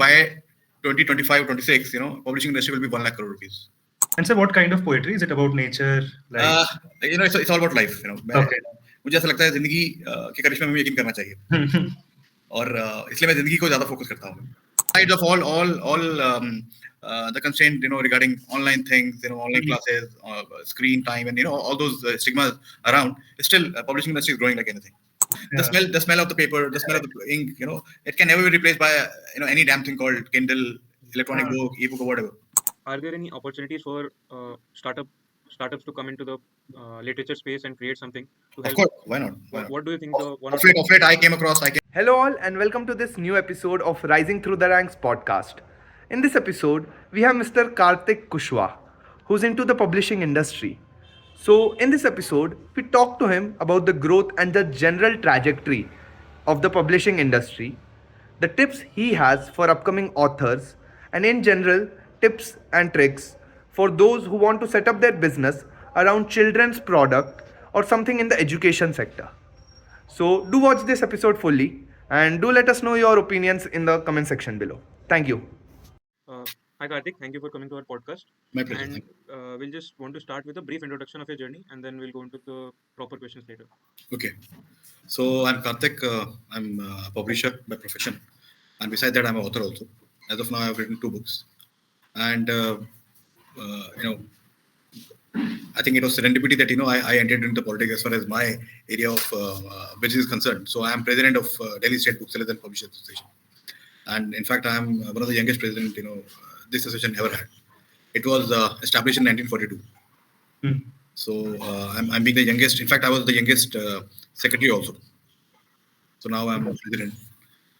by 2025 26, publishing industry will be 1 lakh crore rupees. And so what kind of poetry? Is it about nature? Like It's all about life. Okay. मुझे ऐसा लगता है जिंदगी के करिश्मे में यकीन करना चाहिए और इसलिए मैं जिंदगी को ज्यादा फोकस करता हूँ. Besides of all the constraint regarding online things, online classes, screen time, and all those stigmas around, still publishing industry is growing like anything. The smell of the paper, the smell of the ink, it can never be replaced by any damn thing called Kindle, electronic book, ebook, or whatever. Are there any opportunities for startups to come into the literature space and create something to help? Of course, why not? What do you think? Of late, I came across. Hello, all, and welcome to this new episode of Rising Through the Ranks podcast. In this episode, we have Mr. Kartik Kushwa, who's into the publishing industry. So, in this episode, we talk to him about the growth and the general trajectory of the publishing industry, the tips he has for upcoming authors, and in general, tips and tricks for those who want to set up their business around children's product or something in the education sector. So do watch this episode fully and do let us know your opinions in the comment section below. Thank you. Hi Kartik, thank you for coming to our podcast. My pleasure. And we'll just want to start with a brief introduction of your journey, and then we'll go into the proper questions later. Okay. So I'm Kartik. I'm a publisher by profession, and besides that, I'm an author also. As of now, I've written 2 books, and I think it was serendipity that I entered into politics as far as my area of business is concerned. So I am president of Delhi State Booksellers and Publishers Association, and in fact I am one of the youngest president this association ever had. It was established in 1942. So I'm being the youngest. In fact, I was the youngest secretary also. So now I'm president.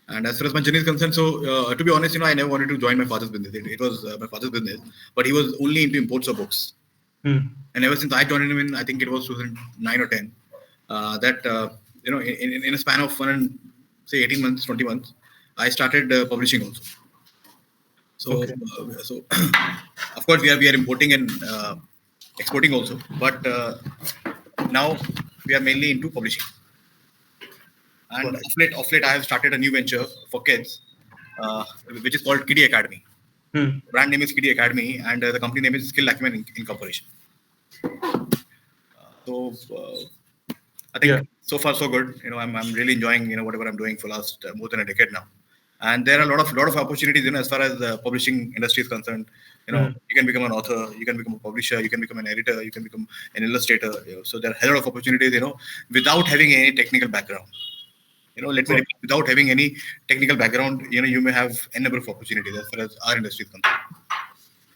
And as far as my journey is concerned, so to be honest, I never wanted to join my father's business. It was my father's business, but he was only into imports of books. And ever since I joined him in, I think it was 2009 or 10, in a span of 18 months, 20 months, I started publishing also. So, so of course we are importing and exporting also, but now we are mainly into publishing. And of late, I have started a new venture for kids, which is called KiddieAcademy. Brand name is KiddieAcademy, and the company name is Skill Acumen Incorporation. So I think so far so good. I'm really enjoying whatever I'm doing for last more than a decade now. And there are a lot of opportunities as far as the publishing industry is concerned. You can become an author, you can become a publisher, you can become an editor, you can become an illustrator. So there are a lot of opportunities without having any technical background. Without having any technical background, you may have a number of opportunities as far as our industry is concerned.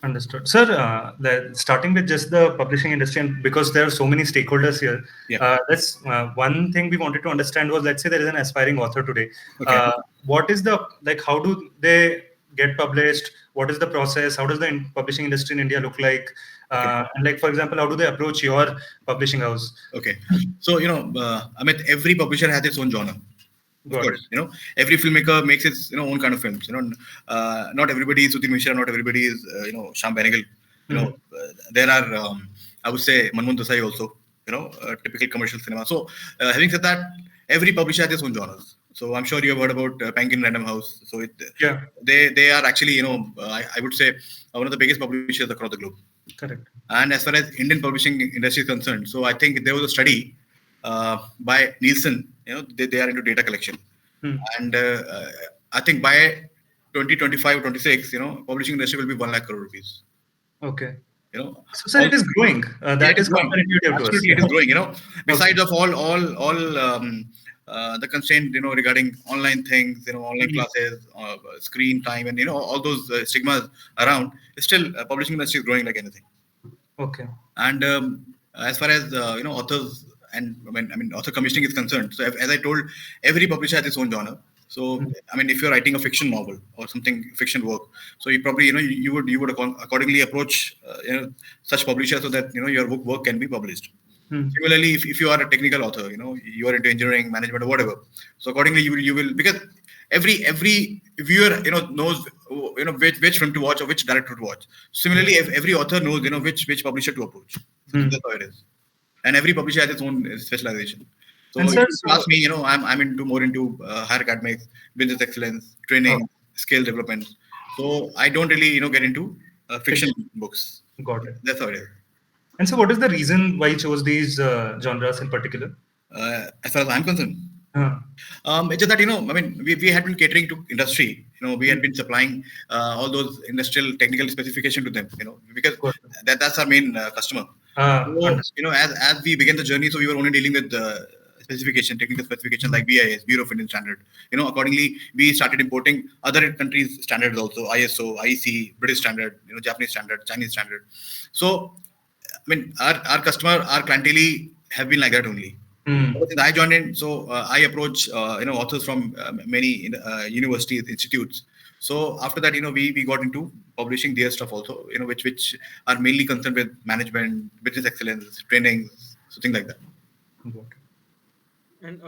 Understood. Sir, starting with just the publishing industry, and because there are so many stakeholders here, that's one thing we wanted to understand was, let's say there is an aspiring author today. Okay. What is how do they get published? What is the process? How does the publishing industry in India look like? And for example, how do they approach your publishing house? Okay. So, Amit, every publisher has its own genre. Of course, every filmmaker makes its own kind of films. Not everybody is Sutin Mishra, not everybody is Shyam Benegal. There are I would say Manmohan Desai also. Typical commercial cinema. So having said that, every publisher has its own genres. So I'm sure you have heard about Penguin Random House. So they are actually I would say one of the biggest publishers across the globe. Correct. And as far as Indian publishing industry is concerned, so I think there was a study by Nielsen. They are into data collection, and I think by 2025 or 26, publishing industry will be 1 lakh crore rupees. Okay. So it is growing. That is counterintuitive to us. Absolutely, it is growing. Besides of all the constraint regarding online things, online classes, screen time, and all those stigmas around, still publishing industry is growing like anything. Okay. And as far as authors and author commissioning is concerned, so as I told, every publisher has its own genre. So if you're writing a fiction novel or something fiction work, so you probably you would accordingly approach such publishers so that your work can be published. Similarly, if you are a technical author, you are into engineering, management, or whatever, so accordingly you will, because every viewer knows which film to watch or which director to watch. Similarly, every author knows which publisher to approach. That's how it is. And every publisher has its own specialization. So if you ask me, I'm more into higher academics, business excellence, training, skill development. So I don't really get into fiction books. Got it. That's how it is. And so, what is the reason why you chose these genres in particular? As far as I'm concerned, Uh, it's just that we had been catering to industry. We had been supplying all those industrial technical specification to them. Because Got that's our main customer. So, understood. as we began the journey, so we were only dealing with technical specification like BIS, Bureau of Indian Standard. Accordingly, we started importing other countries' standards also, ISO, IEC, British standard, Japanese standard, Chinese standard. So, our customer, our clientele have been like that only. Since I joined in, so I approach authors from many universities, institutes. So after that, we got into publishing their stuff also, which are mainly concerned with management, business excellence, training, so things like that. And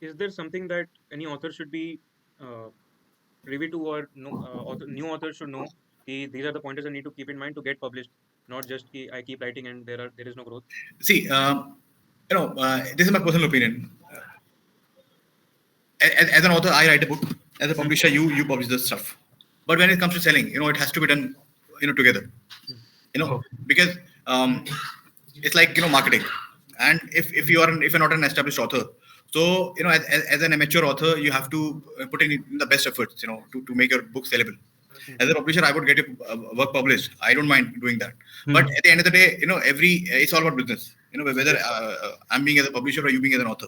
is there something that any author should be privy to, or new authors should know? These are the pointers I need to keep in mind to get published, not just I keep writing and there is no growth. See, this is my personal opinion. As an author, I write a book. As a publisher, you publish the stuff. But when it comes to selling, it has to be done, together. Because it's like marketing. And if you're not an established author, so as an amateur author, you have to put in the best efforts, to make your book sellable. As a publisher, I would get your work published. I don't mind doing that. But at the end of the day, it's all about business. Whether I'm being as a publisher or you being as an author.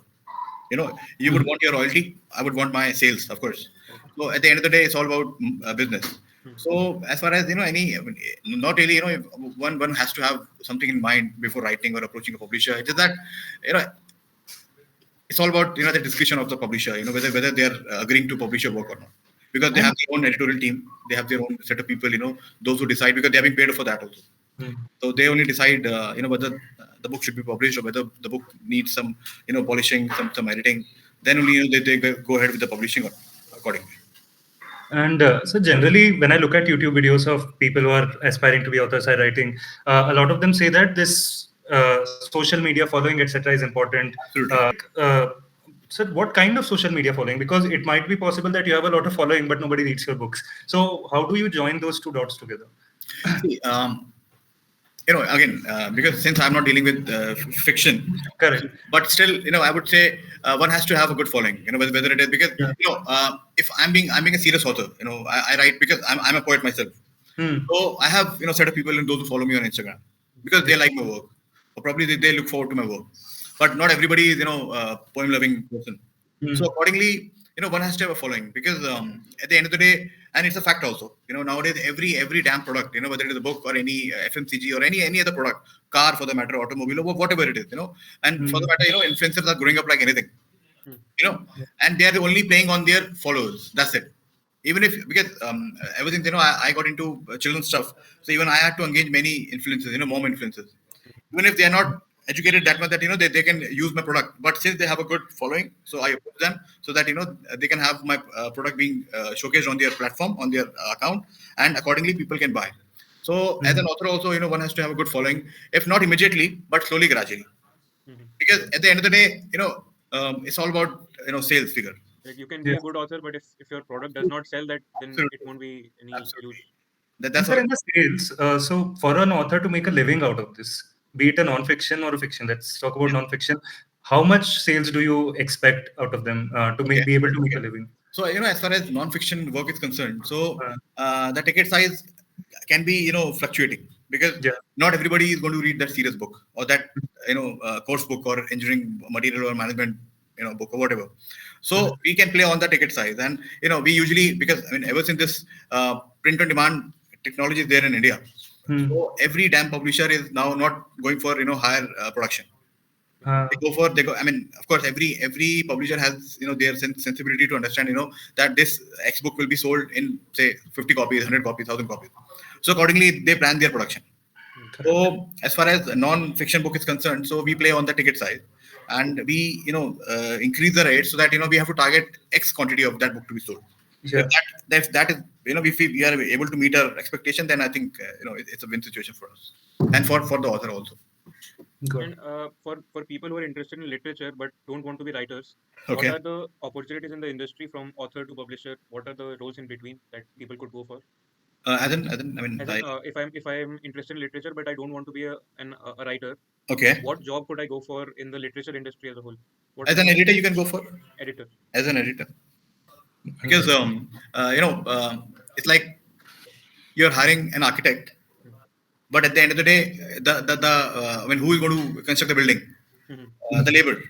You would want your royalty. I would want my sales, of course. So at the end of the day, it's all about business. So as far as not really, one has to have something in mind before writing or approaching a publisher. It's just that it's all about the discretion of the publisher. Whether they are agreeing to publish your work or not, because they have their own editorial team. They have their own set of people. Those who decide, because they have been paid for that also. So they only decide, whether the book should be published or whether the book needs some, polishing, some editing. Then only they go ahead with the publishing accordingly. And so generally, when I look at YouTube videos of people who are aspiring to be authors or writing, a lot of them say that this social media following, etc., is important. So what kind of social media following? Because it might be possible that you have a lot of following, but nobody reads your books. So how do you join those two dots together? See, again, because since I'm not dealing with fiction, correct, but still, I would say one has to have a good following, whether it is because, if I'm being a serious author, I write because I'm a poet myself. So I have, set of people and those who follow me on Instagram because they like my work, or probably they look forward to my work. But not everybody is, poem loving person. So accordingly, one has to have a following because at the end of the day, and it's a fact also, nowadays every damn product, whether it is a book or any FMCG or any other product, car for the matter, automobile or whatever it is, and for the matter, influencers are growing up like anything, and they are only playing on their followers. That's it. Even if, because ever since, I got into children's stuff, so even I had to engage many influencers, mom influencers, even if they are not educated that much that they can use my product, but since they have a good following, so I approach them so that they can have my product being showcased on their platform, on their account, and accordingly people can buy. So as an author also, one has to have a good following, if not immediately, but slowly, gradually, because at the end of the day, it's all about sales figure. Like you can be a good author, but if your product does not sell, that then Absolutely. it won't be any use. That's in the sales. So for an author to make a living out of this, be it a non-fiction or a fiction, let's talk about non-fiction. How much sales do you expect out of them to be able to make a living? So as far as non-fiction work is concerned, so the ticket size can be fluctuating because not everybody is going to read that serious book or that course book or engineering material or management book or whatever. So we can play on the ticket size, and we usually, because ever since this print on demand technology is there in India, so every damn publisher is now not going for higher production. They go. Of course, every publisher has their sensibility to understand that this X book will be sold in say 50 copies, 100 copies, 1,000 copies. So accordingly, they plan their production. So as far as non-fiction book is concerned, so we play on the ticket size, and we increase the rate so that we have to target X quantity of that book to be sold. If that is if we are able to meet our expectation, then I think it's a win situation for us and for the author also. Good. And for people who are interested in literature but don't want to be writers, what Okay. are the opportunities in the industry from author to publisher? What are the roles in between that people could go for? As in, I mean, As in, if I'm interested in literature but I don't want to be a writer, okay. what job could I go for in the literature industry as a whole? What As are an the editor, you can go for editor? as an editor because it's like you're hiring an architect, Hmm. but at the end of the day, I mean, who is going to construct the building? Hmm. The labor,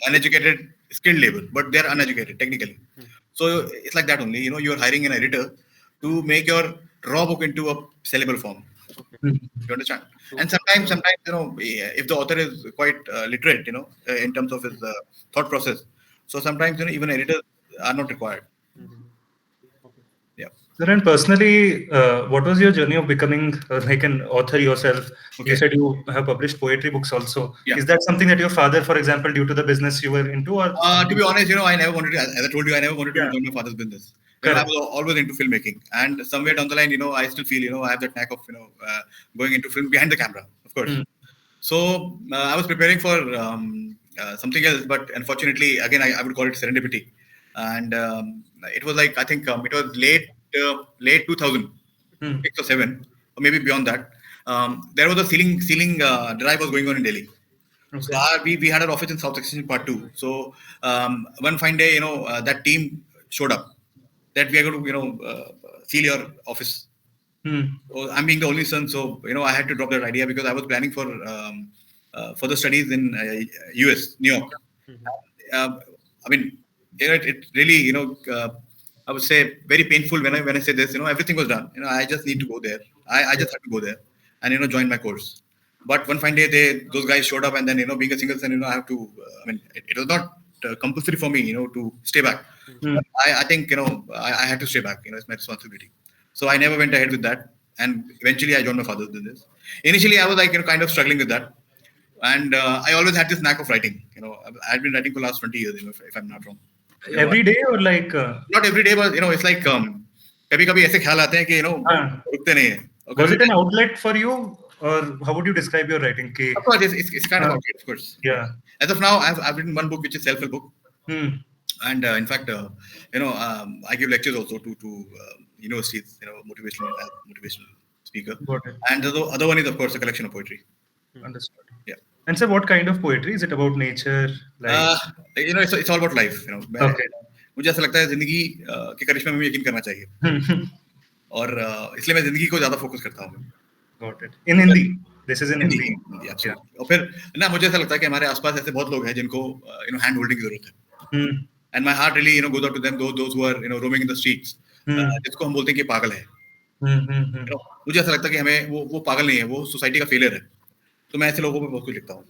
uneducated, skilled labor, but they're uneducated technically. Hmm. So it's like that only. You're hiring an editor to make your raw book into a sellable form. Okay. You understand? So And sometimes, if the author is quite literate, in terms of his thought process, so sometimes, even editors are not required. Mhm. Okay. Yeah. Sir, and personally, what was your journey of becoming like an author yourself? You Okay. said you have published poetry books also. Yeah. Is that something that your father, for example, due to the business you were into, or To something? be honest, I never wanted to, as I told you, I never wanted to Yeah. join my father's business. I Correct. was always into filmmaking, and somewhere down the line, I still feel, I have that knack of, going into film behind the camera, of course. Mm. So I was preparing for something else, but unfortunately, again, I would call it serendipity, and it was like I think it was late 2000, Mm. 6 or 7, or maybe beyond that. There was a ceiling drive was going on in Delhi. So Okay. we had our office in South Extension Part 2. So one fine day, that team showed up that we are going to, seal your office. Mm. So I'm being the only son, so I had to drop that idea because I was planning for the studies in US, New York. Mhm. I mean, it really, I would say very painful when I say this. Everything was done. I just need to go there. I just have to go there and join my course. But one fine day, those guys showed up, and then being a single son, I have to. I mean, it was not compulsory for me, to stay back. Mm. I think I had to stay back. It's my responsibility. So I never went ahead with that, and eventually I joined my father's business. Initially, I was like kind of struggling with that, and I always had this knack of writing. I had been writing for the last 20 years. If I'm not wrong. Every day or like? Not every day, but it's like कभी कभी ऐसे ख्याल आते हैं कि रुकते नहीं है. और Was कभी it an outlet for you, or how would you describe your writing? Of course, it's kind of outlet, of course. Yeah. As of now, I've written one book which is self-help book, Hmm. and in fact, I give lectures also to universities, motivational speaker. Got it. And the other one is, of course, a collection of poetry. Understood. Yeah. And so, what kind of poetry? Is it about nature? Like, It's all about life. Okay. मुझे ऐसा लगता है जिंदगी के करिश्मे में यकीन करना चाहिए, और इसलिए मैं जिंदगी को ज्यादा फोकस करता हूँ. Got it. In Hindi. This is in Hindi. Yeah. और फिर मुझे ऐसा लगता है कि हमारे आसपास ऐसे बहुत लोग हैं जिनको हैंड होल्डिंग की जरूरत है. Hmm. And my heart really goes out to them, those who are roaming in the streets, जिसको हम बोलते हैं कि पागल है. मुझे ऐसा लगता है कि हमें वो पागल नहीं है, वो सोसाइटी का फेलियर है. तो मैं ऐसे लोगों पे बहुत कुछ लिखता हूँ,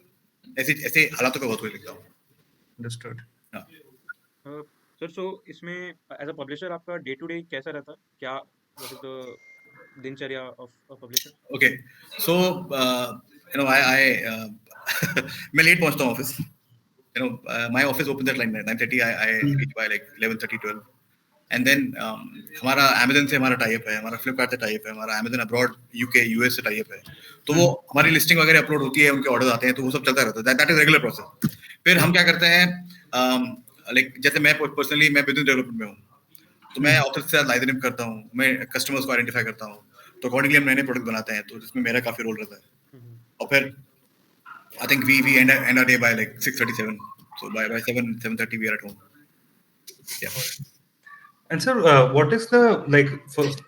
ऐसे हालातों पे बहुत कुछ लिखता हूँ. Understood. सर, सो इसमें एज अ पब्लिशर आपका डे टू डे कैसा रहता है? क्या व्हाट इज द दिनचर्या of a publisher? Okay, so I मैं लेट पहुंचता हूँ office. My office opens at like 9:30. I reach by like 11:30, 12. And then हमारा Amazon से हमारा टाई अप है, हमारा Flipkart से टाई अप है, हमारा Amazon अब्रॉड UK US से टाई अप है. तो वो हमारी लिस्टिंग वगैरह अपलोड होती है, उनके ऑर्डर्स आते हैं, तो वो सब चलता रहता है. That is regular process. फिर हम क्या करते हैं, लाइक जैसे मैं पर्सनली मैं बिजनेस डेवलपमेंट में हूँ, तो मैं ऑथर से साथ लाइजन करता हूँ, मैं कस्टमर्स को आइडेंटिफाई करता हूँ, तो अकॉर्डिंगली हम नए प्रोडक्ट बनाते हैं, तो जिसमें मेरा काफी रोल रहता है. और फिर I think we end our day by like 6:37. So by 7:30 we are at home. Yeah. And sir, what is the first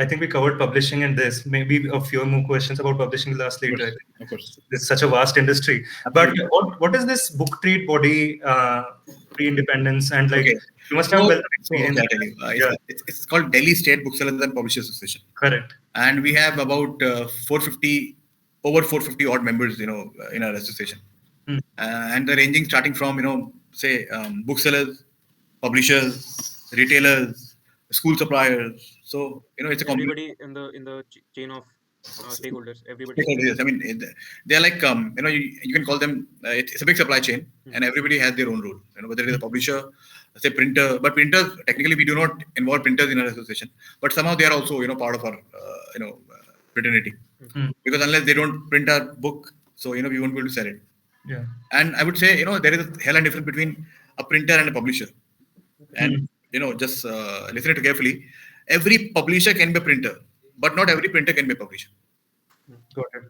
I think we covered publishing and this. Maybe a few more questions about publishing last later. Of course. It's such a vast industry. Absolutely. But what is this book trade body pre-independence and like Okay. you must have wealth of experience. Okay, I'll tell you. It's called Delhi State Booksellers and Publishers Association. Correct. And we have about 450 odd members, in our association. And they're ranging starting from, say, booksellers, publishers, retailers, school suppliers. So, it's a Everybody in the chain of stakeholders. Everybody. Yes, I mean, they're like, you can call them, it's a big supply chain, and everybody has their own role. Whether it is a publisher, say printer, but printers, technically we do not involve printers in our association, but somehow they are also, part of our, fraternity. Because unless they don't print our book, So we won't be able to sell it. Yeah. And I would say there is a hell and difference between a printer and a publisher. And just listen it carefully. Every publisher can be a printer, but not every printer can be a publisher. Got it.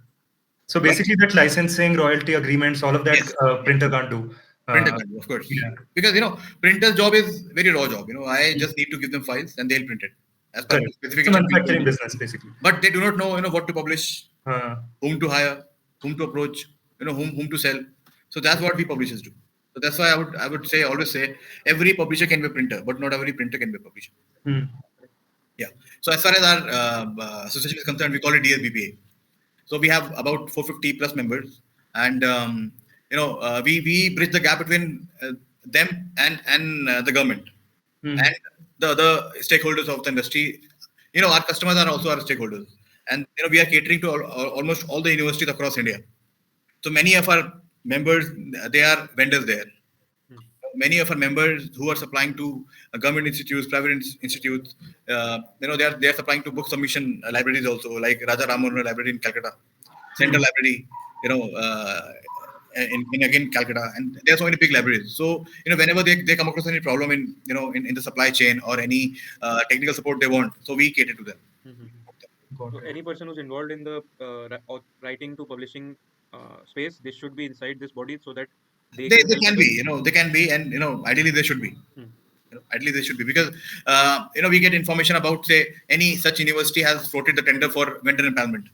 So Right? basically, that licensing, royalty agreements, all of that, Yes. printer can't do. Printer can do, of course. Yeah. Because printer's job is very raw job. I just need to give them files and they'll print it as per Correct. It's a specification. manufacturing business, basically. But they do not know what to publish, Uh, whom to hire, whom to approach, whom to sell. So that's what we publishers do. So that's why I would say, always say, every publisher can be a printer, but not every printer can be a publisher. hmm. Yeah. So as far as our association is concerned, we call it DSPBA. So we have about 450 plus members, and we bridge the gap between them and the government and the other stakeholders of the industry. Our customers are also our stakeholders, and we are catering to almost all the universities across India. So many of our members, they are vendors there. Many of our members who are supplying to government institutes, private institutes, they are supplying to book submission libraries also, like Raja Ram Manohar Library in Calcutta, Central Library, in again Calcutta, and there are so many big libraries. So whenever they come across any problem in the supply chain or any technical support they want, so we cater to them. So any person who's involved in the writing to publishing space, this should be inside this body so that They can help can others. be, they can be, and ideally they should be. Ideally they should be, because we get information about, say, any such university has floated the tender for vendor empanelment.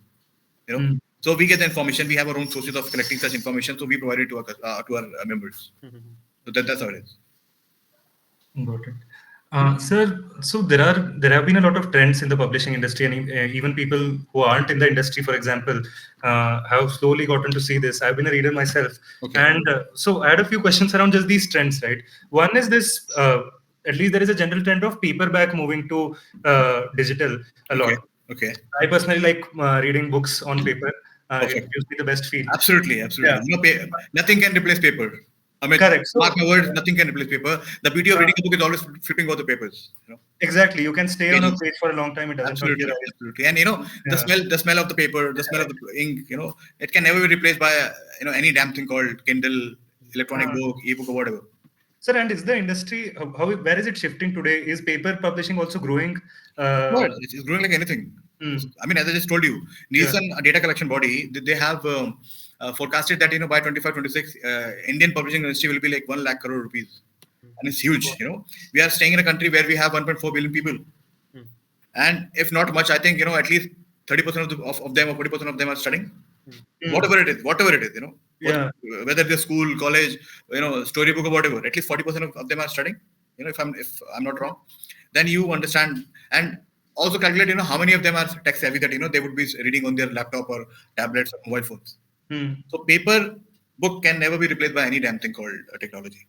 So we get the information. We have our own sources of collecting such information, so we provide it to our members. So that's how it is. Got it. Sir, so there have been a lot of trends in the publishing industry, and even people who aren't in the industry, for example, have slowly gotten to see this. I've been a reader myself, and so I had a few questions around just these trends. Right, one is this. At least there is a general trend of paperback moving to digital a lot. Okay. I personally like reading books on paper. It gives me the best feel. Absolutely. Yeah. Nothing can replace paper. I mean, correct. So, mark my words, nothing can replace paper. The beauty of reading a book is always flipping over the papers. Exactly, you can stay on a page for a long time. It doesn't hurt your eyes. Absolutely. And the smell of the paper, the smell of the ink, it can never be replaced by any damn thing called Kindle, electronic book, ebook, or whatever. Sir, and is the industry where is it shifting today? Is paper publishing also growing? No, it's growing like anything. I mean, as I just told you, Nielsen, a data collection body, they have forecasted that by 25-26, Indian publishing industry will be like 1 lakh crore rupees, and it's huge. We are staying in a country where we have 1.4 billion people, and if not much, I think at least 30% of them or 40% of them are studying. Whatever it is, whether they're school, college, storybook or whatever, at least 40% of them are studying. If I'm not wrong, then you understand, and also calculate how many of them are tech savvy that they would be reading on their laptop or tablets or mobile phones. So paper book can never be replaced by any damn thing called technology.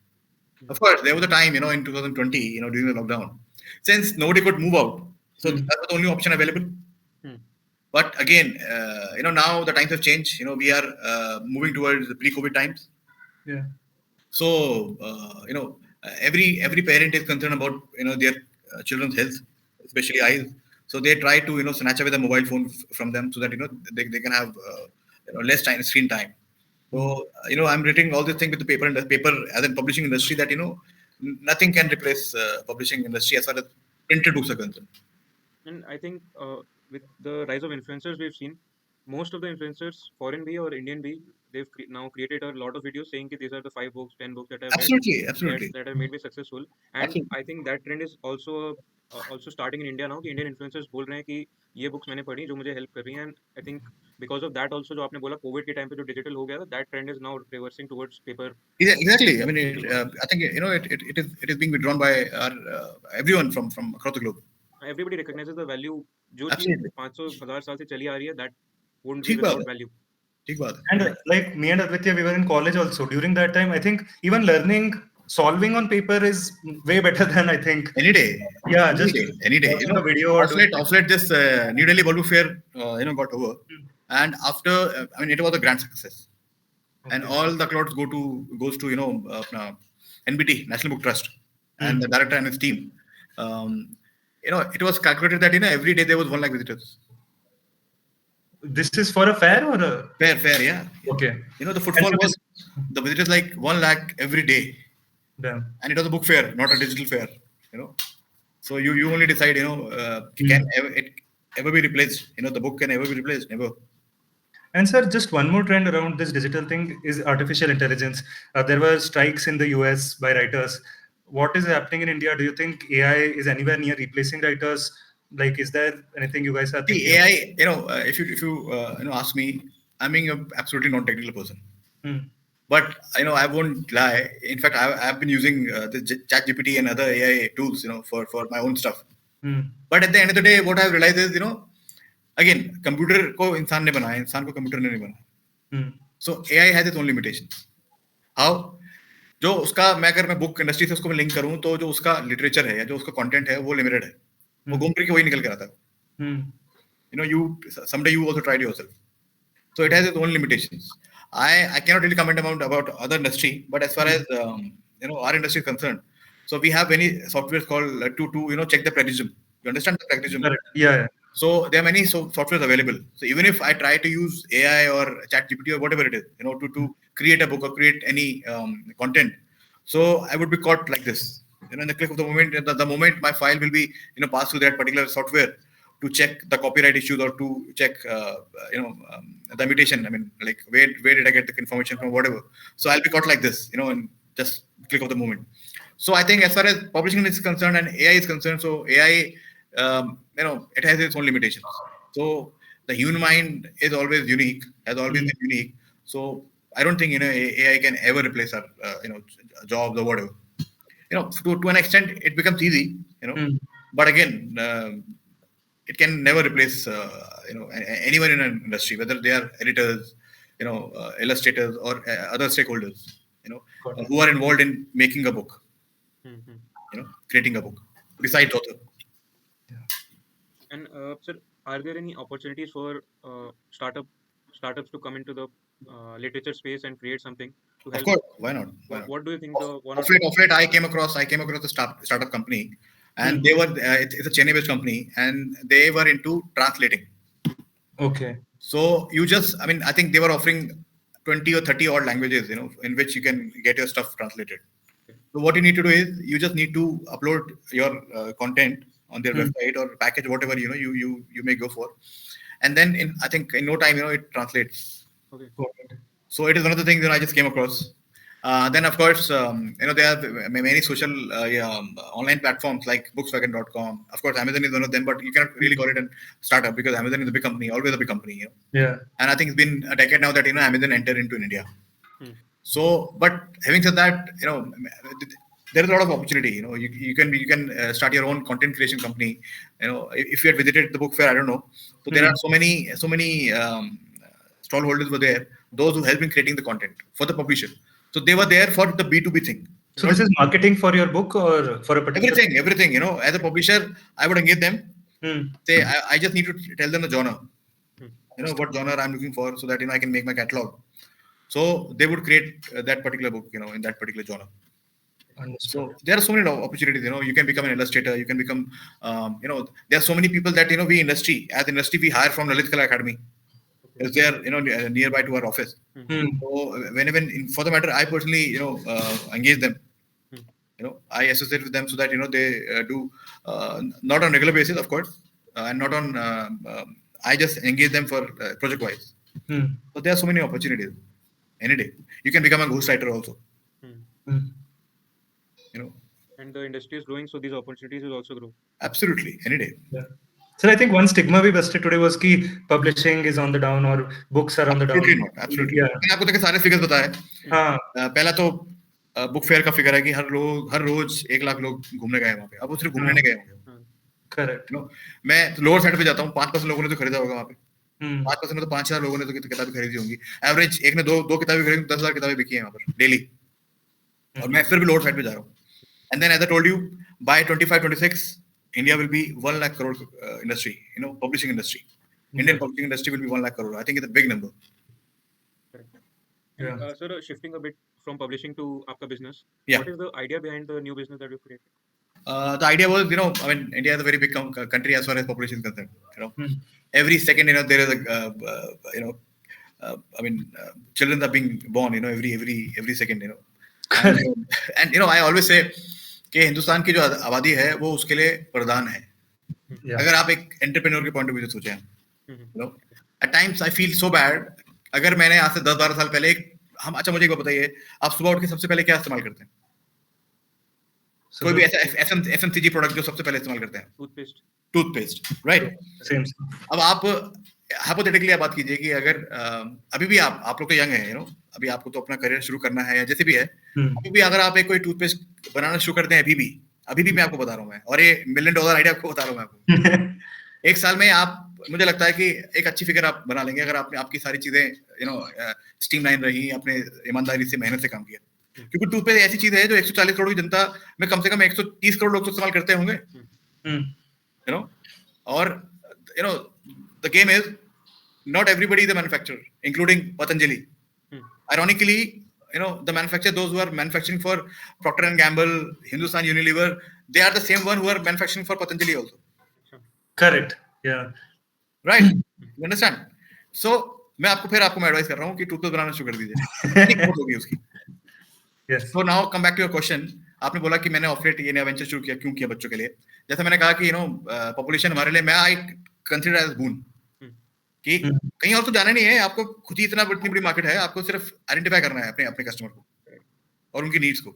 Of course, there was a time in 2020 during the lockdown, since nobody could move out, so that was the only option available. But again, now the times have changed. We are moving towards the pre-COVID times. Yeah. So every parent is concerned about their children's health, especially eyes. So they try to snatch away the mobile phone from them so that they can have less screen time. So I'm reading all this thing with the paper as a publishing industry, that nothing can replace publishing industry as far as printed books are concerned. And I think with the rise of influencers we've seen, most of the influencers, foreign be or Indian be, they've now created a lot of videos saying that these are the 5 books, 10 books that I've read that have made me successful. And I think that trend is also starting in India now. कि Indian influencers बोल रहे हैं कि ये books मैंने पढ़ी जो मुझे help कर रही हैं. And I think because of that also, जो आपने बोला COVID के time पे जो digital हो गया था, that trend is now reversing towards paper. Exactly. I mean, I think it is being withdrawn by everyone from across the globe. Everybody recognizes the value. जो चीज 500,000 साल से चली आ रही है, that won't be without value. And like me and Aditya, we were in college also. During that time, I think even learning solving on paper is way better than I think any day. Yeah, any day. A video off late this New Delhi Bollywood Fair, got over, and after it was a grand success, and all the crowds goes to NBT, National Book Trust, and the director and his team. It was calculated that every day there was 1 lakh visitors. This is for a fair or a... Fair, yeah. Okay. The And footfall so was, the visitors like 1 lakh every day. Damn. And it was a book fair, not a digital fair. So you only decide, can it ever be replaced? The book can ever be replaced? Never. And sir, just one more trend around this digital thing is artificial intelligence. There were strikes in the US by writers. What is happening in India? Do you think AI is anywhere near replacing writers? Like, is there anything you guys are See, thinking of? AI, if you ask me, I'm being an absolutely non-technical person. Hmm. But I won't lie. In fact, I've been using the ChatGPT and other AI tools, for my own stuff. Hmm. But at the end of the day, what I've realized is, again, computer को इंसान ने बनाया, इंसान को computer ने नहीं बनाया. Hmm. So AI has its own limitations. How? जो उसका अगर मैं बुक इंडस्ट्री से उसको मैं लिंक करूं तो जो उसका लिटरेचर है या जो उसका कंटेंट है वो लिमिटेड है. वो घूम फिर के वही निकल के आता है. Hmm. You someday you also tried yourself. So it has its own limitations. I cannot really comment about other industry, but as far as our industry is concerned, so we have many softwares called to check the plagiarism. You understand the plagiarism? Correct. Yeah. So there are many softwares available. So even if I try to use AI or ChatGPT or whatever it is, to create a book or create any content, so I would be caught like this. In the click of the moment, the moment my file will be passed through that particular software to check the copyright issues or to check the mutation. I mean, like where did I get the information from, whatever. So I'll be caught like this, and just click of the moment. So I think as far as publishing is concerned and AI is concerned, so AI, it has its own limitations. So the human mind is always unique, has always been unique. So I don't think AI can ever replace our jobs or whatever. To an extent, it becomes easy. But again, it can never replace anyone in an industry, whether they are editors, illustrators, or other stakeholders, who are involved in making a book, creating a book besides author. And sir, are there any opportunities for startups to come into the literature space and create something to Of help? course, why not? What do you think the one or Of two? late, I came across a startup company, and they were it's a Chennai-based company, and they were into translating. Okay. So I think they were offering 20 or 30 odd languages, in which you can get your stuff translated. So what you need to do is you just need to upload your content on their website or package, whatever you may go for, and then I think in no time it translates. Okay. So it is one of the things that I just came across. Then of course there are many social online platforms like bookswagon.com. Of course, Amazon is one of them, but you cannot really call it a startup because Amazon is a big company, always a big company. Yeah. And I think it's been a decade now that Amazon entered into India. So, but having said that, there is a lot of opportunity. You can start your own content creation company. If you had visited the book fair, I don't know. So there are so many stallholders were there. Those who help in creating the content for the publisher. So they were there for the B2B thing. So this is marketing for your book or for a particular... Everything. As a publisher, I would engage them. Say, I just need to tell them the genre. What genre I'm looking for, so that I can make my catalog. So they would create that particular book, in that particular genre. Understood. So there are so many opportunities. You can become an illustrator. You can become, there are so many people that we as industry we hire from KiddieAcademy. Because they are nearby to our office. So whenever, for the matter, I personally engage them. I associate with them so that they do not on regular basis, of course, and not on. I just engage them for project wise. So there are so many opportunities. Any day you can become a ghostwriter also. And the industry is growing, so these opportunities will also grow. Absolutely, any day. Yeah. So I think one stigma we busted today was कि publishing is on the down or books are on the down. Absolutely not. Absolutely. Yeah. मैंने आपको सारे figures बताए. हाँ. पहला तो book fair का figure है कि हर रोज 1 लाख लोग घूमने गए वहाँ पे. अब वो सिर्फ घूमने नहीं गए होंगे. Correct. मैं लोअर साइड पे जाता हूँ, 5% लोगों ने तो खरीदा होगा वहाँ पे. 5% में तो 5,000 लोगों ने तो किताबें खरीदी होंगी. एवरेज एक ने दो किताबें खरीदी, 10,000 किताबें बिकी हैं वहाँ पर डेली. और मैं फिर भी लोअर साइड पे जा रहा हूँ. And then, as I told you, by 25-26, India will be 1 lakh crore industry. Publishing industry. Indian publishing industry will be 1 lakh crore. I think it's a big number. Correct. And, sir, shifting a bit from publishing to आपका business. Yeah. What is the idea behind the new business that you created? The idea was, India is a very big country as far as population is concerned. Every second, there is children are being born, every second, and I always say कि हिंदुस्तान की जो आबादी है वो उसके लिए वरदान है. अगर आप एक एंटरप्रेन्योर के पॉइंट ऑफ व्यू से सोचें, at times I feel so bad. अगर मैंने आज से 10-12 साल पहले अच्छा मुझे एक बात बताइए, आप सुबह उठ के सबसे पहले क्या इस्तेमाल करते हैं? कोई भी ऐसा FMCG प्रोडक्ट जो सबसे पहले इस्तेमाल करते हैं? Toothpaste, right? अब आप हाइपोथेटिकली आप बात कीजिए कि अगर अभी भी आप लोग तो यंग हैं, अभी आपको तो अपना करियर शुरू करना है या जैसे भी है, अभी भी अगर आप एक कोई टूथपेस्ट बनाना शुरू करते हैं अभी भी मैं आपको बता रहा हूँ मैं, और ये $1 मिलियन आइडिया आपको बता रहा हूँ मैं आपको. एक साल में आप, मुझे लगता है कि एक अच्छी फिगर आप बना लेंगे अगर आपने आपकी सारी चीजें स्ट्रीमलाइन रही, आपने ईमानदारी से मेहनत से काम किया. क्योंकि टूथपेस्ट ऐसी चीज है जो 140 करोड़ की जनता में कम से कम 130 करोड़ लोग तो इस्तेमाल करते होंगे. और the game is not everybody is a manufacturer, including Patanjali. Ironically, the manufacturer, those who are manufacturing for Procter and Gamble, Hindustan Unilever, they are the same one who are manufacturing for Patanjali also. Correct. Yeah. Right. You understand? So मैं advice कर रहा हूँ कि toothpaste बनाना शुरू कर दीजिए. होगी उसकी. Yes. So now come back to your question. आपने बोला कि मैंने ऑफलेट ये नया वेंचर शुरू किया, क्यों किया बच्चों के लिए? जैसा मैंने कहा कि पॉपुलेशन हमारे लिए आई कंसीडर एज बून, कि कहीं और तो जाना नहीं है, आपको खुद ही इतनी बड़ी मार्केट है, आपको सिर्फ आइडेंटिफाई करना है अपने कस्टमर को और उनकी नीड्स को.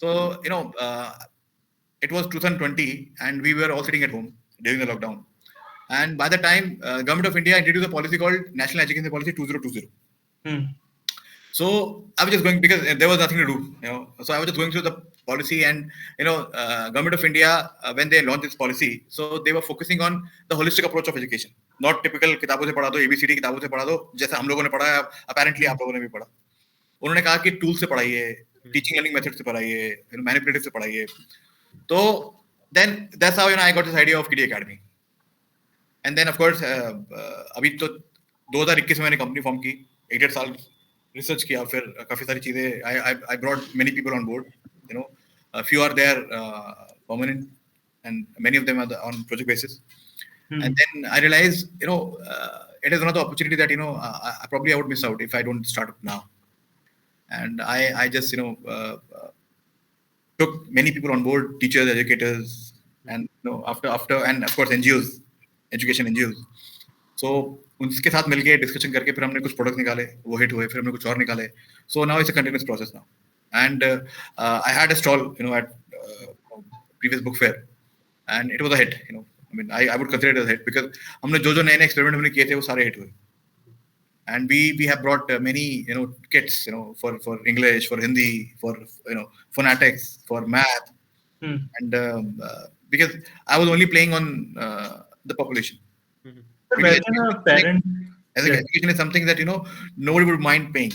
तो it was 2020 and we were all sitting at home during the lockdown, and by the time government of India introduced a policy called National Education Policy 2020. So I was just going, because there was nothing to do, so I was just going through the policy, and government of India, when they launched this policy, so they were focusing on the holistic approach of education, not typical किताबों से पढ़ा दो, ABCD किताबों से पढ़ा दो जैसा हम लोगों ने पढ़ा है, apparently आप लोगों ने भी पढ़ा. उन्होंने कहा कि टूल से पढ़ाइए, टीचिंग लर्निंग मेथड से पढ़ाइए, मैनिपुलेटिव से पढ़ाइए. तो then that's how I got this idea of KiddieAcademy. And then of course अभी तो 2021 में मैंने कंपनी फॉर्म की, 1.5 साल रिसर्च किया, फिर काफी सारी चीजें, I brought many people on board, a few are there permanent and many of them are on project basis. And then I realized it is another opportunity that I probably would miss out if I don't start now. And I just took many people on board, teachers, educators, and after and of course NGOs, education NGOs. So उनके साथ मिलके discussion करके फिर हमने कुछ product निकाले, वो hit हुए, फिर हमने कुछ और निकाले. So now it's a continuous process now. And I had a stall at previous book fair, and it was a hit. I would consider it as a hit because हमने जो नए एक्सपेरिमेंट हमने किए थे वो सारे हिट हुए. And we have brought many kits for English, for Hindi, for phonetics, for math, and because I was only playing on the population. Education is something that nobody would mind paying.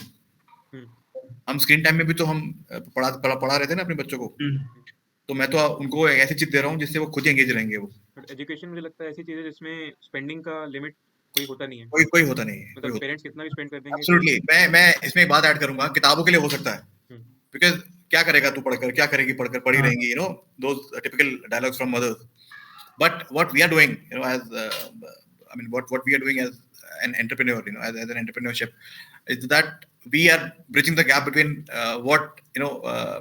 हम screen time में भी तो हम पढ़ा रहे थे ना अपने बच्चों को, तो मैं तो उनको ऐसी चीज दे रहा हूँ जिससे वो खुद ही एंगेज रहेंगे. वो एजुकेशन मुझे लगता है ऐसी चीज है जिसमें स्पेंडिंग का लिमिट कोई होता नहीं है. कोई होता नहीं है. मतलब पेरेंट्स कितना भी स्पेंड कर देंगे. एब्सोल्युटली. मैं इसमें एक बात ऐड करूंगा, किताबों के लिए हो सकता है, बिकॉज क्या करेगा तू पढ़कर, क्या करेगी पढ़कर, पढ़ी रहेंगी, those typical dialogues from mothers. But what we are doing, what we are doing as an entrepreneur, as an entrepreneurship, is that we are bridging the gap between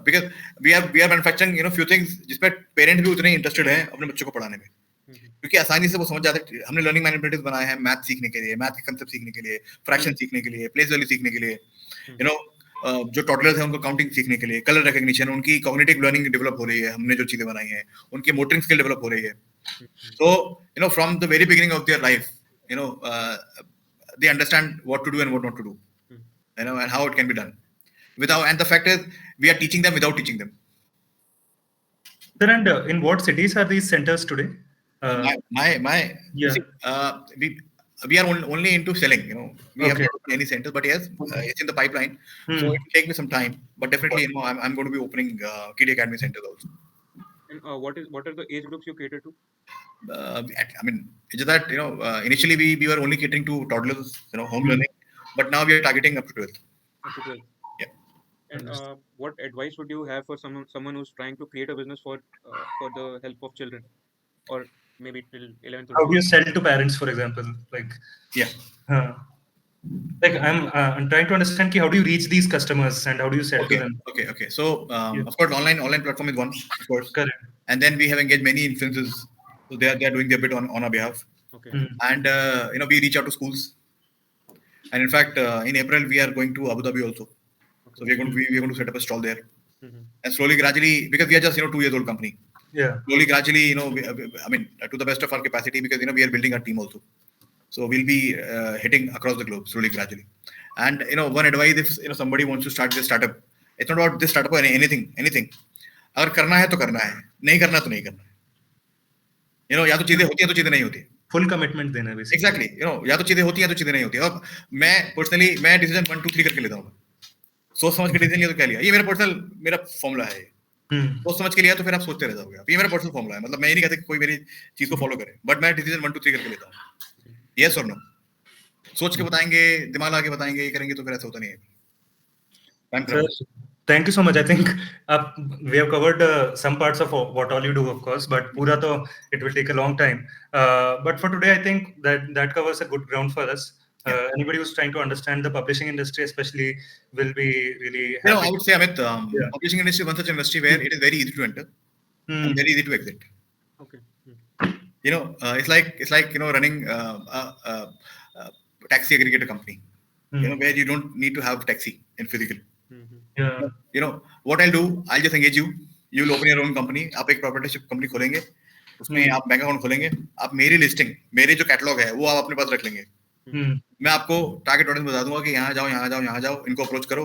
because we are manufacturing few things जिसमें parent भी उतने interested हैं अपने बच्चों को पढ़ाने में, क्योंकि आसानी से वो समझ जाते हैं. हमने लर्निंग मैनिपुलेटिव्स बनाए हैं मैथ सीखने के लिए, मैथ के कंसेप्ट सीखने के लिए, फ्रैक्शन सीखने के लिए, प्लेस वैल्यू सीखने के लिए, जो टॉडलर्स हैं उनको काउंटिंग सीखने के लिए, कलर रिकग्निशन, उनकी कॉग्निटिव लर्निंग डेवलप हो रही है, हमने जो चीजें बनाई हैं, उनकी मोटरिंग स्किल डेवलप हो रही है. So from the very beginning of their life, they understand what to do and what not to do, and how it can be done. And the fact is, we are teaching them without teaching them. Sir, and in what cities are these centers today? Yeah. We are only into selling. We have not any centers, but yes, it's in the pipeline. So it will take me some time, but definitely, I'm going to be opening KiddieAcademy centers also. And what are the age groups you cater to? It's that initially we were only catering to toddlers, home learning, but now we are targeting up to 12th. Up to 12th. Yeah. And what advice would you have for someone who's trying to create a business for the help of children, or maybe till 11th or How do you 12th? sell to parents, for example? Yeah. Uh, I'm trying to understand how do you reach these customers and how do you sell to Okay. them? Okay. So Yeah. of course, online platform is one, of course, Correct. and then we have engaged many influencers, so they are doing their bit on our behalf, Okay. and we reach out to schools, and in fact, in April we are going to Abu Dhabi also, so Okay. we are going to set up a stall there, Mhm. and slowly, gradually, because we are just 2 years old company, Yeah. slowly, gradually, to the best of our capacity, because we are building our team also. So we'll be hitting across the globe slowly, gradually. And one advice, if somebody wants to start this startup, it's not about this startup or anything. अगर करना है तो करना है, नहीं करना तो नहीं करना है. या तो चीजें होती हैं तो चीजें नहीं होती. Full commitment देना basically. Exactly. या तो चीजें होती हैं तो चीजें नहीं होती. अब मैं पर्सनली डिसीजन 1 2 3 करके लेता हूँ. सोच समझ के डिसीजन लिया तो क्या लिया, ये मेरा फॉर्मूला है. सोच समझ के लिया तो फिर आप सोचते रह जाओगे. अब ये मेरा पर्सनल फॉर्मूला है, मतलब मैं ये नहीं कहता कि कोई मेरी चीज को फॉलो करे, बट मैं डिसीजन 1 2 3 करके लेता हूँ. यस और नो. सोच के बताएंगे, दिमाग लगा के बताएंगे, ये करेंगे तो फिर ऐसा होता नहीं है. Sir, thank you so much. I think we have covered some parts of what all you do, of course, but pura to it will take a long time. But for today, I think that covers a good ground for us. Anybody who's trying to understand the publishing industry, especially, will be really happy. I would say, Amit, publishing industry is one such industry where it is very easy to enter and very easy to exit. Okay. It's like running a taxi aggregator company. Where you don't need to have taxi in physical. Yeah. What I'll do, I'll just engage you. You'll open your own company. आप एक proprietorship company खोलेंगे, उसमें आप bank account खोलेंगे, आप मेरी listing, मेरे जो कैटलॉग है वो आप अपने पास रख लेंगे. मैं आपको टारगेट ऑडियंस बता दूंगा कि यहाँ जाओ, इनको अप्रोच करो.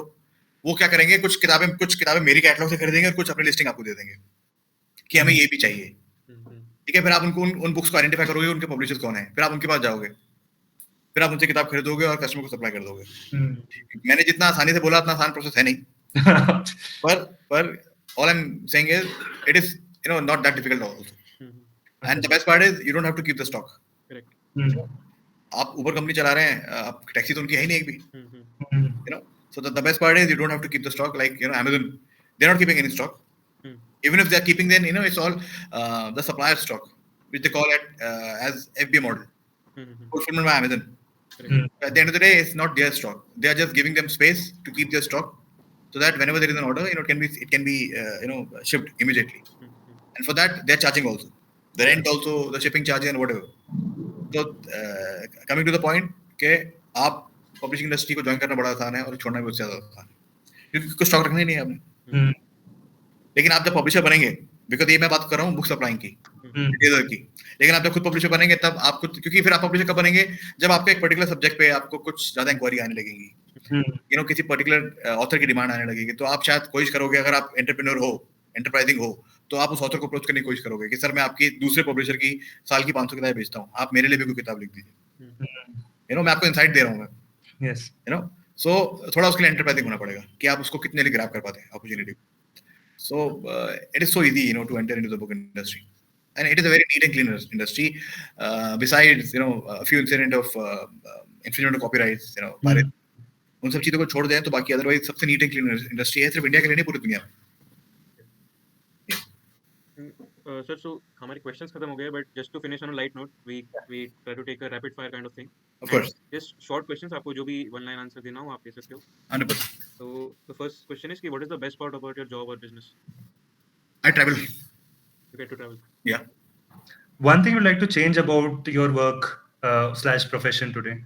वो क्या करेंगे, कुछ किताबें मेरी कैटलॉग से खरीदेंगे और कुछ अपनी लिस्टिंग आपको दे देंगे कि हमें ये भी चाहिए. ठीक है, फिर आप उनको उन बुक्स को आइडेंटिफाई करोगे, उनके पब्लिशर्स कौन है, फिर आप उनके पास जाओगे, फिर आप उनसे किताब खरीदोगे और कस्टमर को सप्लाई कर दोगे. मैंने जितना आसानी से बोला, उतना आसान प्रोसेस है नहीं. पर all I'm saying is it is not that difficult also. And the best part is you don't have to keep the stock. Correct. आप ऊबर कंपनी चला रहे हैं, आप टैक्सी तो उनकी है ही नहीं एक भी. So the best part is you don't have to keep the stock, like Amazon, they're not keeping any stock. Even if they're keeping, then it's all the supplier stock, which they call it as FBA model, fulfillment by Amazon. At the end of the day, it's not their stock. They are just giving them space to keep their stock, so that whenever there is an order, it can be shipped immediately. And for that, they're charging also the rent, also the shipping charges and whatever. So coming to the point, कि आप publishing industry को join करना बड़ा आसान है और छोड़ना भी उससे ज्यादा आसान है, क्योंकि कुछ स्टॉक रखना ही नहीं है आपने. लेकिन आप जब पब्लिशर बनेंगे, बिकॉज ये मैं बात कर रहा हूँ बुक सप्लाइंग की, रिटेलर की, लेकिन आप जब खुद पब्लिशर बनेंगे तब आपको, क्योंकि फिर आप पब्लिशर कब बनेंगे, जब आपके एक पर्टिकुलर सब्जेक्ट पे आपको कुछ ज्यादा इंक्वायरी आने लगेगी, किसी पर्टिकुलर ऑथर की डिमांड आने लगेगी, तो आप शायद कोशिश करोगे, अगर आप एंटरप्रेन्योर हो, एंटरप्राइजिंग हो, तो आप उस ऑथर को अप्रोच करने की कोशिश करोगे कि सर मैं आपकी दूसरे पब्लिशर की साल की 500 किताबें बेचता हूँ, आप मेरे लिए भी कोई किताब लिख दीजिए. मैं आपको इनसाइट दे रहा हूँ. Yes. सो थोड़ा उसके लिए एंटरप्राइजिंग होना पड़ेगा कि आप उसको कितने लिए ग्रैब कर पाते हैं opportunity. So it is so easy, to enter into the book industry, and it is a very neat and clean industry. Besides, a few incident of infringement of copyrights, pirate, उन सब चीजों को छोड़ दें तो बाकी अदरवाइज सबसे neat and clean industry है, सिर्फ इंडिया के लिए नहीं, पूरी दुनिया में. Sir, so हमारे questions खत्म हो गए, but just to finish on a light note, we try to take a rapid fire kind of thing. Of course. Just short questions, आपको जो भी one line answer देना हो आप दे सकते हो. 100%. So the first question is कि what is the best part about your job or business? I travel. You get to travel. Yeah. One thing you'd like to change about your work / profession today?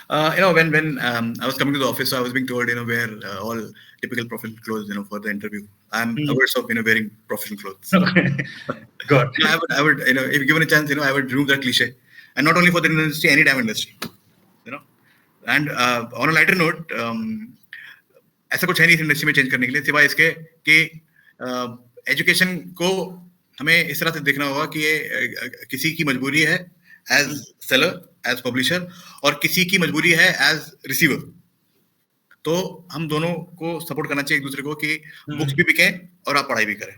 When I was coming to the office, I was being told, wear all typical professional clothes, for the interview. I'm averse of, wearing professional clothes. Okay. Got it. I would, if given a chance, I would remove that cliche, and not only for the industry, any damn industry, And on a lighter note, ऐसा कुछ है नहीं इस industry में change करने के लिए, सिवाय इसके कि एजुकेशन को हमें इस तरह से देखना होगा कि ये किसी की मजबूरी है एज सेलर, एज पब्लिशर, और किसी की मजबूरी है एज रिसीवर. तो हम दोनों को सपोर्ट करना चाहिए एक दूसरे को कि बुक्स भी बिकें और आप पढ़ाई भी करें.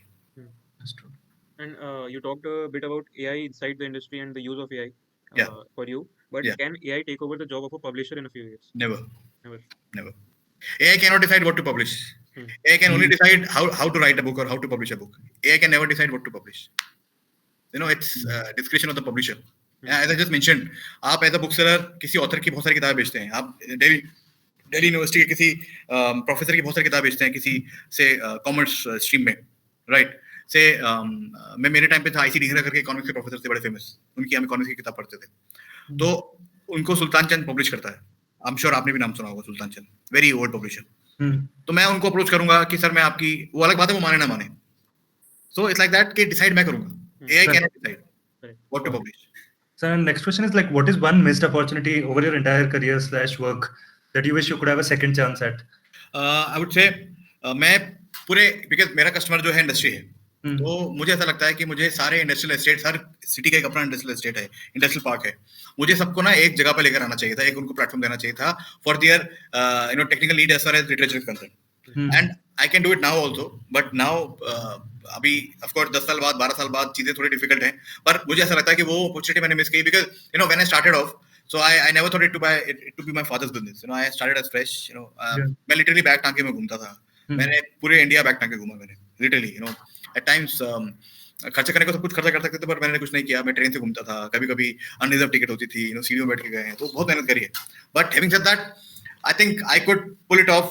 And you talked a bit about AI inside the industry and the use of AI for you, but can AI take over the job of a publisher in a few years? Never. AI cannot decide what to publish. AI can only decide how to write a book or how to publish a book. AI can never decide what to publish. It's discretion of the publisher. As I just mentioned, आप as a book seller किसी author की बहुत सारी किताबें बेचते हैं, आप Delhi university के किसी प्रोफेसर की बहुत सारी किताब बेचते हैं किसी से कॉमर्स स्ट्रीम में, राइट? से मैं मेरे टाइम पे था आईसी डिग्री करके इकोनॉमिक्स के प्रोफेसर थे बड़े फेमस, उनकी हम इकोनॉमिक्स की किताब पढ़ते थे, तो उनको सुल्तान चंद पब्लिश करता है, आई एम श्योर आपने भी नाम सुना होगा सुल्तान चंद, वेरी ओल्ड पब्लिशर। तो मैं उनको अप्रोच करूंगा कि सर मैं आपकी, वो अलग बात है वो माने ना माने, सो इट्स लाइक दैट कि डिसाइड मैं करूंगा, AI can not decide what to publish. So next question is like, what is one missed opportunity over your entire career/work that you wish you could have a second chance at? I would say मैं पूरे, because मेरा customer जो है industry है, तो मुझे ऐसा लगता है कि मुझे सारे इंडस्ट्रियल एस्टेट, हर सिटी का एक अपना इंडस्ट्रियल एस्टेट है, इंडस्ट्रियल पार्क है, मुझे सबको ना एक जगह पे लेकर आना चाहिए था, एक उनको प्लेटफॉर्म देना चाहिए था for their technical need as far as literature is concern, and I can do it now also, but now अभी ऑफ कोर्स 10 साल बाद 12 साल बाद चीजें थोड़ी डिफिकल्ट हैं, पर मुझे ऐसा लगता है कि वो अपॉर्चुनिटी मैंने मिस की, because when I started off, so I never thought it to be my father's business, I started as fresh, मैं लिटरली बैग टांग के मैं घूमता था, मैंने पूरे इंडिया बैग टांग के घूमा, मैंने लिटरली एट टाइम्स खर्चा करने को सब कुछ खर्चा कर सकते थे, पर मैंने कुछ नहीं किया, मैं ट्रेन से घूमता था, कभी कभी अनरिजर्व टिकट होती थी, सीढ़ियों में बैठ के गए हैं, तो बहुत मेहनत करी है, but having said that I think I could pull it off,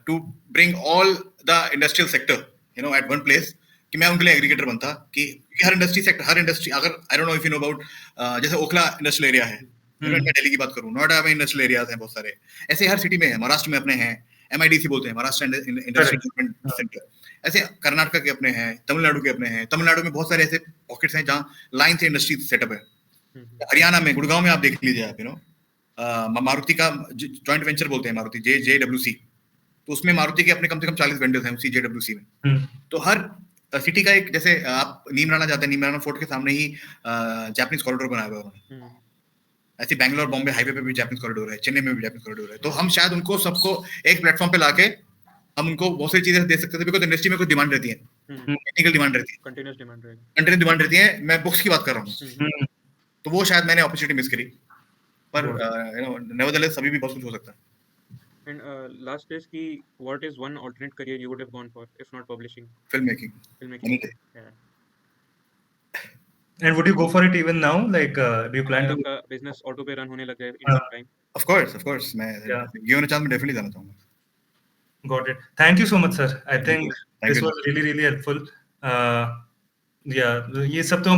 to bring all the industrial sector, at one place, कि मैं उनके लिए एग्रीगेटर बनता, कि हर इंडस्ट्री सेक्टर, हर इंडस्ट्री, अगर I don't know if you know about, जैसे Okhla industrial area है, मैं दिल्ली की बात करूं, नोएडा में इंडस्ट्रियल एरियाज हैं बहुत सारे, ऐसे हर सिटी में है, महाराष्ट्र में अपने हैं, MIDC बोलते हैं, महाराष्ट्र इंडस्ट्रियल डेवलपमेंट सेंटर, ऐसे कर्नाटक के अपने हैं, तमिलनाडु के अपने हैं, तमिलनाडु में बहुत सारे ऐसे पॉकेट्स हैं जहाँ लाइन से इंडस्ट्री सेटअप है, हरियाणा में गुड़गांव में आप देख लीजिए आप, मारुति का जॉइंट वेंचर बोलते हैं, मारुति JWC, तो उसमें मारुति के अपने कम से कम 40 वेंडर्स हैं उसी JWC में, तो हर सिटी का एक, जैसे आप नीमराना जाते हैं, नीमराना फोर्ट के सामने ही जापानीज कॉरिडोर बनाया हुआ है, ऐसे बैंगलोर बॉम्बे हाईवे पे भी जापानीज कॉरिडोर है, चेन्नई में भी जापानीज कॉरिडोर है, तो हम शायद उनको सबको एक प्लेटफॉर्म पे लाके हम उनको बहुत सारी चीजें दे सकते थे, बिकॉज इंडस्ट्री में कुछ डिमांड रहती है, टेक्निकल डिमांड रहती है, कंटिन्यूस डिमांड रहती है, मैं बुक्स की बात कर रहा हूँ, तो वो शायद मैंने अपॉर्चुनिटी मिस करी, पर nevertheless अभी भी बहुत कुछ हो सकता है। And last is ki, what is one alternate career you would have gone for if not publishing? Filmmaking. Yeah. And would you go for it even now? Like, do you plan to? आपका business auto पे run होने लग जाए in some time. Of course, मैं given a chance मैं definitely जाना चाहूँगा। Got it. Thank you so much, sir. I think this was really helpful. Yeah, ये सब तो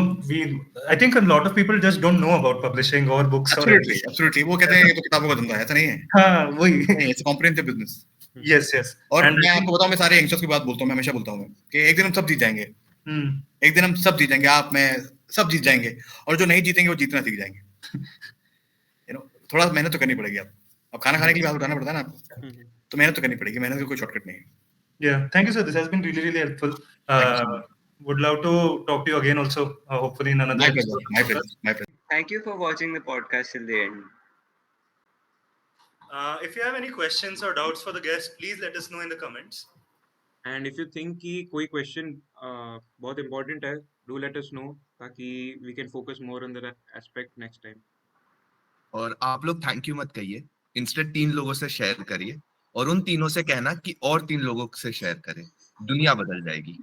I think a lot of people just don't know about publishing or books. Absolutely. वो कहते हैं ये तो किताबों का धंधा है, ऐसा नहीं है। हाँ, वही। It's a comprehensive business. Yes. और मैं आपको बताऊँ, मैं सारे यंगस्टर्स की बात बोलता हूँ, मैं हमेशा बोलता हूँ कि एक दिन हम सब जीत जाएंगे। एक दिन हम सब जीत जाएंगे, आप मैं सब जीत जाएंगे, और जो नहीं जीतेंगे वो जीतना सीख जाएंगे। थोड़ा मेहनत तो करनी पड़ेगी। अब खाना खाने के लिए हाथ उठाना पड़ता है ना आपको, तो मेहनत तो करनी पड़ेगी, मेहनत का कोई शॉर्टकट नहीं है। Yeah, thank you, sir. This has been really helpful. Would love to talk to you again also, hopefully in another episode. My pleasure. Thank you for watching the podcast till the end. If you have any questions or doubts for the guest, please let us know in the comments. And if you think कि कोई question बहुत important है, do let us know, ताकि we can focus more on that aspect next time. और आप लोग thank you मत कहिए, इंस्टेड 3 लोगों से शेयर करिए, और उन तीनों से कहना कि और 3 लोगों से शेयर करें, दुनिया बदल जाएगी।